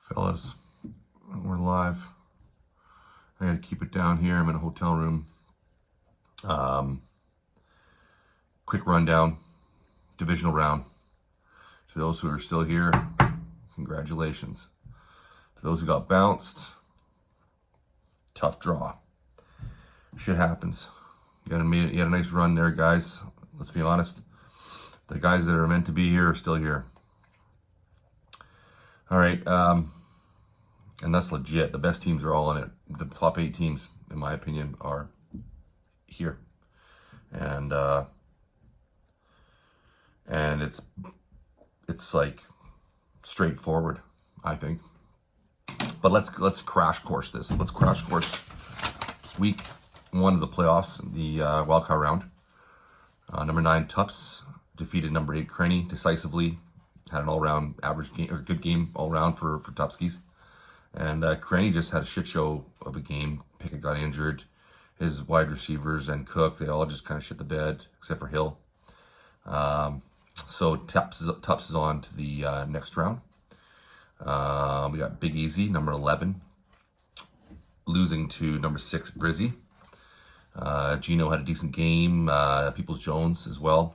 Fellas, we're live. I gotta keep it down here. I'm in a hotel room. Quick rundown. Divisional round. To those who are still here, congratulations. To those who got bounced, tough draw. Shit happens. You had a nice run there, guys. Let's be honest. The guys that are meant to be here are still here. All right, and that's legit. The best teams are all in it. The top 8 teams, in my opinion, are here, and it's like straightforward, I think. But let's crash course this. Let's crash course week 1 of the playoffs, the wildcard round. Number 9 Tups defeated number 8 Crenny decisively. Had an all-round average game, or good game all-round for Tupskis. And Crenny just had a shit show of a game. Pickett got injured. His wide receivers and Cook, they all just kind of shit the bed, except for Hill. So Tups is on to the next round. We got Big Easy, number 11, losing to number 6 Brizzy. Gino had a decent game. Peoples Jones as well.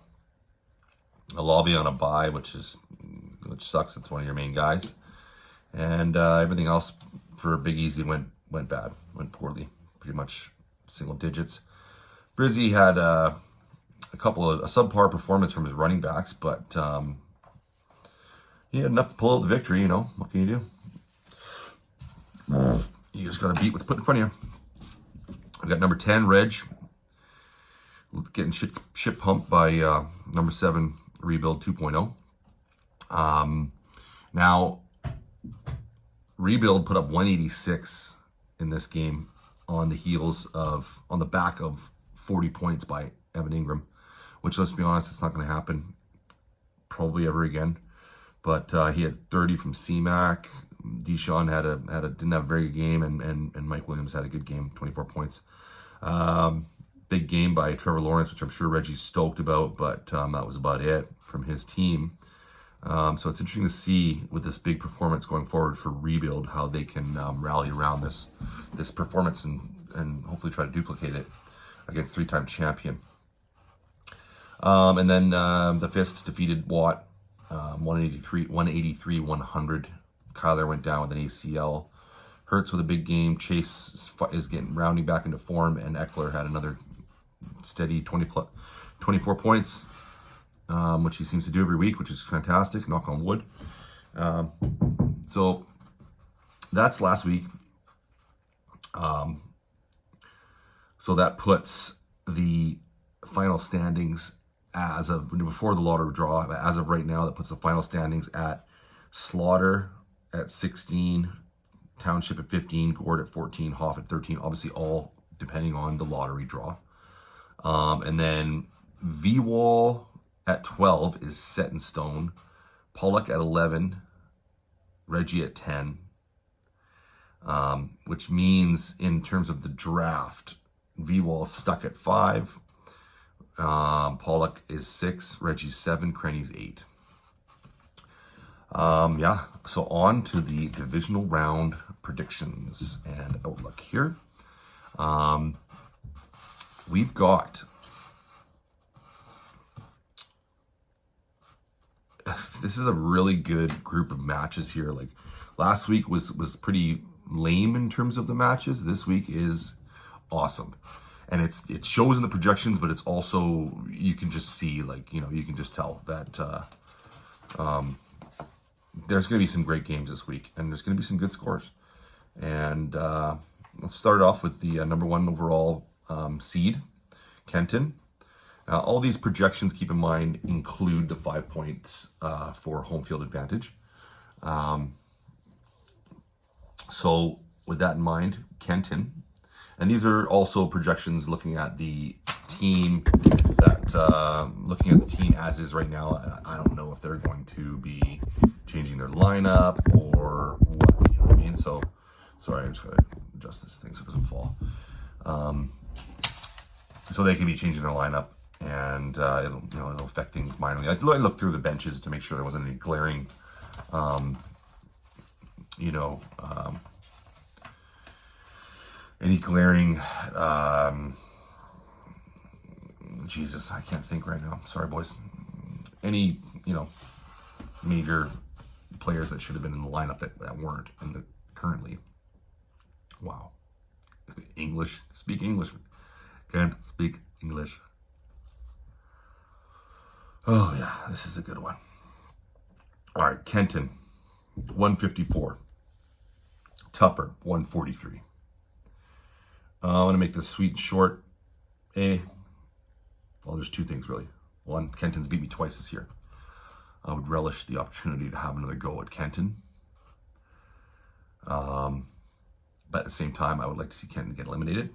Alavi on a bye, which sucks. It's one of your main guys, and everything else for Big Easy went bad, went poorly, pretty much single digits. Brizzy had a subpar performance from his running backs, but he had enough to pull out the victory. You know, what can you do? You just got to beat what's put in front of you. We got number 10 Reg getting shit pumped by number 7 Rebuild 2.0. Now, Rebuild put up 186 in this game on the back of 40 points by Evan Ingram, which, let's be honest, it's not going to happen probably ever again. But he had 30 from C-Mac. Deshaun didn't have a very good game, and Mike Williams had a good game, 24 points. Big game by Trevor Lawrence, which I'm sure Reggie's stoked about, but that was about it from his team. So it's interesting to see with this big performance going forward for Rebuild how they can rally around this performance and hopefully try to duplicate it against 3-time champion. And then the Fist defeated Watt 183-100. Kyler went down with an ACL. Hurts with a big game. Chase is rounding back into form, and Eckler had another steady 24 points, which he seems to do every week, which is fantastic. Knock on wood. So that's last week. So that puts the final standings as of before the lottery draw. As of right now, that puts the final standings at Slaughter at 16, Township at 15, Gord at 14, Hoff at 13. Obviously, all depending on the lottery draw. And then V-Wall at 12 is set in stone. Pollock at 11. Reggie at 10. Which means in terms of the draft, V-Wall stuck at 5. Pollock is 6. Reggie's 7. Crenny's 8. Yeah, so on to the divisional round predictions and outlook here. We've got, this is a really good group of matches here. Like last week was pretty lame in terms of the matches. This week is awesome. And it shows in the projections, but it's also, you can just see, like, you know, you can just tell that there's going to be some great games this week, and there's going to be some good scores. And let's start off with the number 1 overall seed, Kenton. Now, all these projections, keep in mind, include the 5 points for home field advantage. So with that in mind, Kenton, and these are also projections looking at the team as is right now. I don't know if they're going to be changing their lineup or what, you know what I mean? So, sorry, I just gotta adjust this thing so it doesn't fall. So they can be changing their lineup, and it'll affect things minorly. I looked through the benches to make sure there wasn't any glaring you know, any glaring, Jesus, I can't think right now. Sorry, boys. Any, you know, major players that should have been in the lineup that weren't in the currently. Wow. English. Speak English. Can't speak English. Oh, yeah. This is a good one. All right. Kenton, 154. Tupper, 143. I'm going to make this sweet and short. Well, there's two things, really. One, Kenton's beat me twice this year. I would relish the opportunity to have another go at Kenton. But at the same time, I would like to see Kenton get eliminated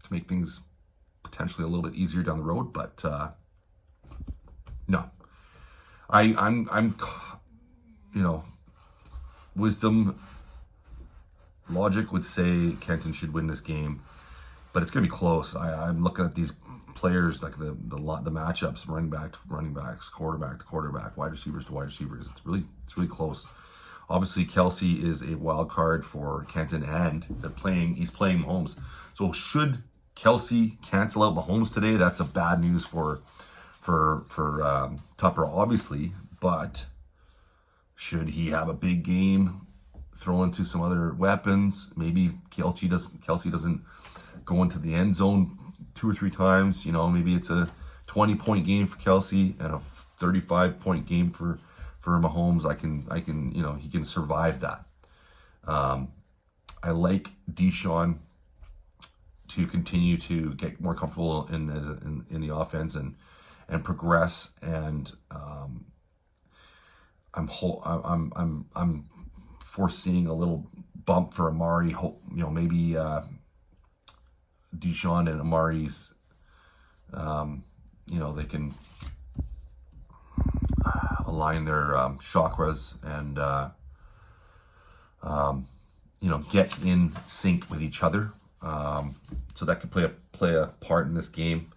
to make things potentially a little bit easier down the road. But no, I'm, you know, wisdom, logic would say Kenton should win this game, but it's gonna be close. I'm looking at these players, like the matchups, running back to running backs, quarterback to quarterback, wide receivers to wide receivers. It's really close. Obviously, Kelsey is a wild card for Kenton, and he's playing Mahomes. So should Kelsey cancel out Mahomes today, that's a bad news for Tupper, obviously. But should he have a big game, throw into some other weapons, maybe Kelsey doesn't go into the end zone 2 or 3 times. You know, maybe it's a 20-point game for Kelsey and a 35-point game for Mahomes. I can, you know, he can survive that. I like Deshaun to continue to get more comfortable in the offense and progress. And I'm foreseeing a little bump for Amari. Hope, you know, maybe Deshaun and Amari's, you know, they can align their chakras and you know, get in sync with each other. So that could play a part in this game.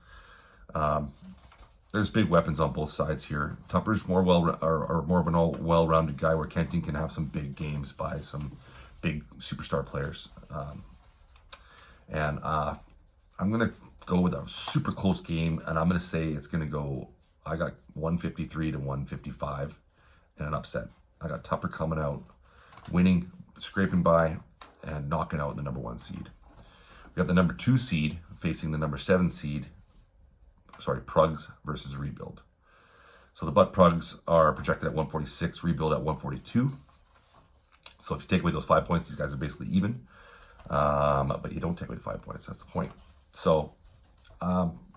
There's big weapons on both sides here. Tupper's more of an all well-rounded guy, where Kenton can have some big games by some big superstar players. And I'm gonna go with a super close game, and I'm gonna say it's gonna go. I got 153 to 155 and an upset. I got Tupper coming out, winning, scraping by, and knocking out the number 1 seed. We got the number 2 seed facing the number 7 seed. Sorry, Prugs versus Rebuild. So the Butt Prugs are projected at 146, Rebuild at 142. So if you take away those 5 points, these guys are basically even. But you don't take away the 5 points. That's the point. So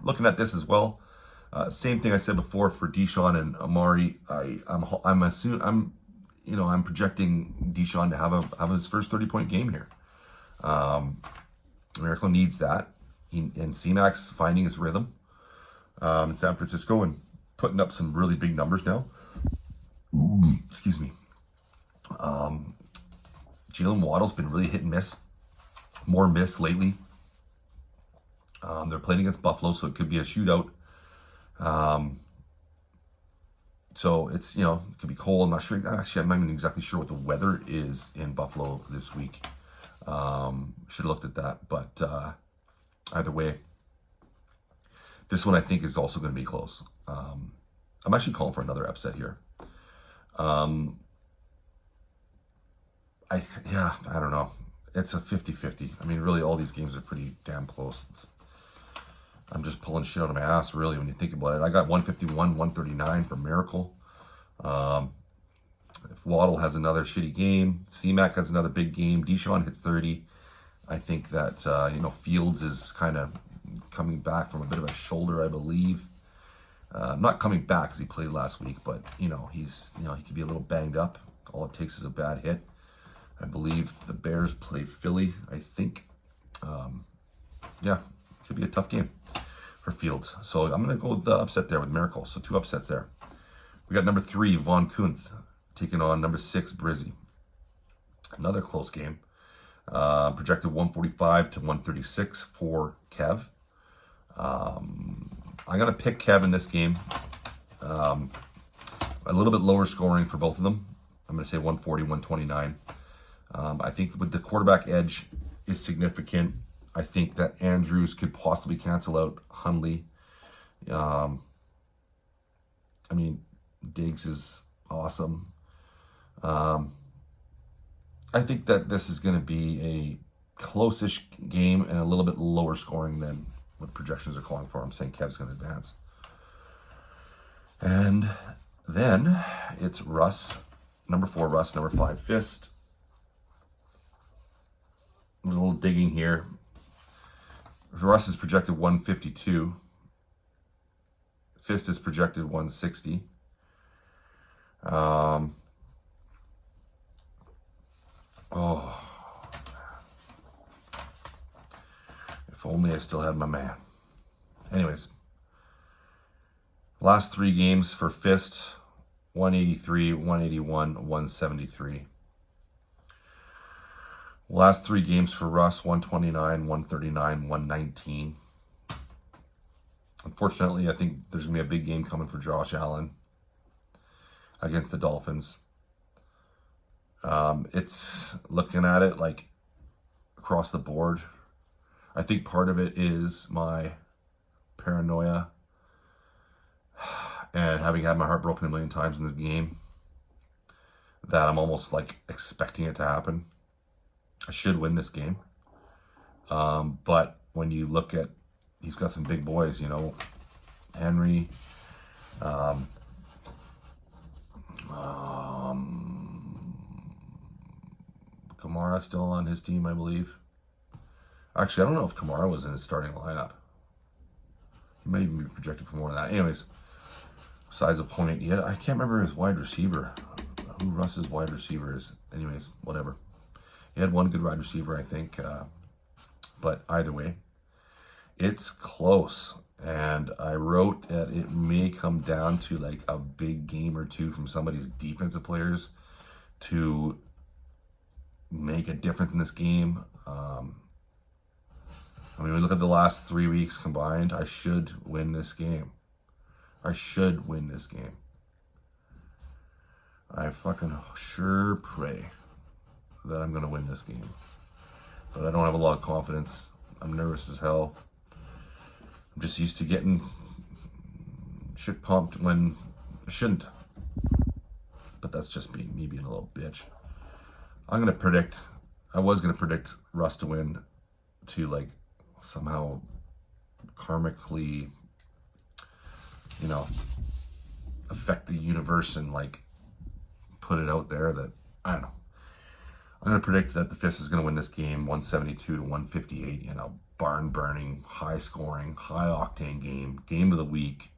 looking at this as well, same thing I said before for Deshaun and Amari. I'm projecting Deshaun to have his first 30-point game here. Miracle needs that, and C-Mac's finding his rhythm in San Francisco and putting up some really big numbers now. Excuse me. Jalen Waddle's been really hit and miss, more miss lately. They're playing against Buffalo, so it could be a shootout. So it's, you know, it could be cold. I'm not sure. Actually, I'm not even exactly sure what the weather is in Buffalo this week. Should have looked at that. But either way, this one I think is also going to be close. I'm actually calling for another upset here. I don't know. It's a 50-50. I mean, really, all these games are pretty damn close. I'm just pulling shit out of my ass, really, when you think about it. I got 151, 139 for Miracle. If Waddle has another shitty game, C-Mac has another big game, Deshaun hits 30, I think that, you know, Fields is kind of coming back from a bit of a shoulder, I believe. Not coming back because he played last week, but, you know, he could be a little banged up. All it takes is a bad hit. I believe the Bears play Philly, I think. Yeah, could be a tough game for Fields. So I'm going to go with the upset there with Miracle. So 2 upsets there. We got number 3, Von Kunth, taking on number 6, Brizzy. Another close game. Projected 145 to 136 for Kev. I'm going to pick Kev in this game. A little bit lower scoring for both of them. I'm going to say 140, 129. I think with the quarterback edge is significant. I think that Andrews could possibly cancel out Hundley. I mean, Diggs is awesome. I think that this is going to be a close-ish game and a little bit lower scoring than what projections are calling for. I'm saying Kev's going to advance. And then it's Russ, number 4, Russ, number 5, Fist. A little digging here. Russ is projected 152. Fist is projected 160. If only I still had my man. Anyways, last 3 games for Fist, 183, 181, 173. Last 3 games for Russ, 129, 139, 119. Unfortunately, I think there's going to be a big game coming for Josh Allen against the Dolphins. It's looking at it like across the board. I think part of it is my paranoia and having had my heart broken a million times in this game, that I'm almost like expecting it to happen. I should win this game. But when you look at, he's got some big boys, you know, Henry, Kamara still on his team, I believe. Actually, I don't know if Kamara was in his starting lineup. He may even be projected for more than that. Anyways, besides the point, I can't remember his wide receiver. Who Russ's wide receiver is. Anyways, whatever. He had one good wide receiver, I think. But either way, it's close. And I wrote that it may come down to like a big game or two from somebody's defensive players to make a difference in this game. I mean, we look at the last 3 weeks combined, I should win this game. I should win this game. I fucking sure pray that I'm going to win this game. But I don't have a lot of confidence. I'm nervous as hell. I'm just used to getting shit pumped when I shouldn't. But that's just me being a little bitch. I'm going to predict, I was going to predict Russ to win, to like somehow karmically, you know, affect the universe and like put it out there that, I don't know. I'm going to predict that the Fist is going to win this game 172 to 158 in a barn-burning, high-scoring, high-octane game of the week.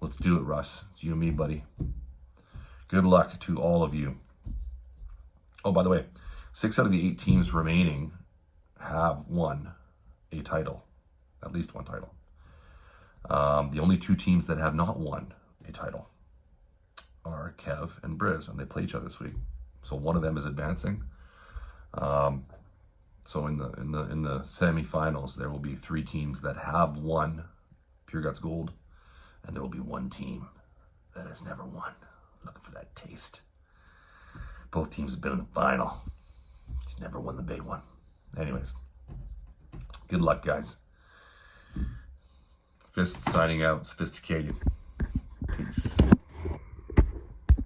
Let's do it, Russ. It's you and me, buddy. Good luck to all of you. Oh, by the way, 6 out of the 8 teams remaining have won a title, at least one title. The only 2 teams that have not won a title are Kev and Briz, and they play each other this week. So one of them is advancing. So in the semifinals, there will be 3 teams that have won Pure Guts Gold, and there will be 1 team that has never won. Looking for that taste. Both teams have been in the final. It's never won the big one. Anyways, good luck, guys. Fist signing out. Sophisticated. Peace.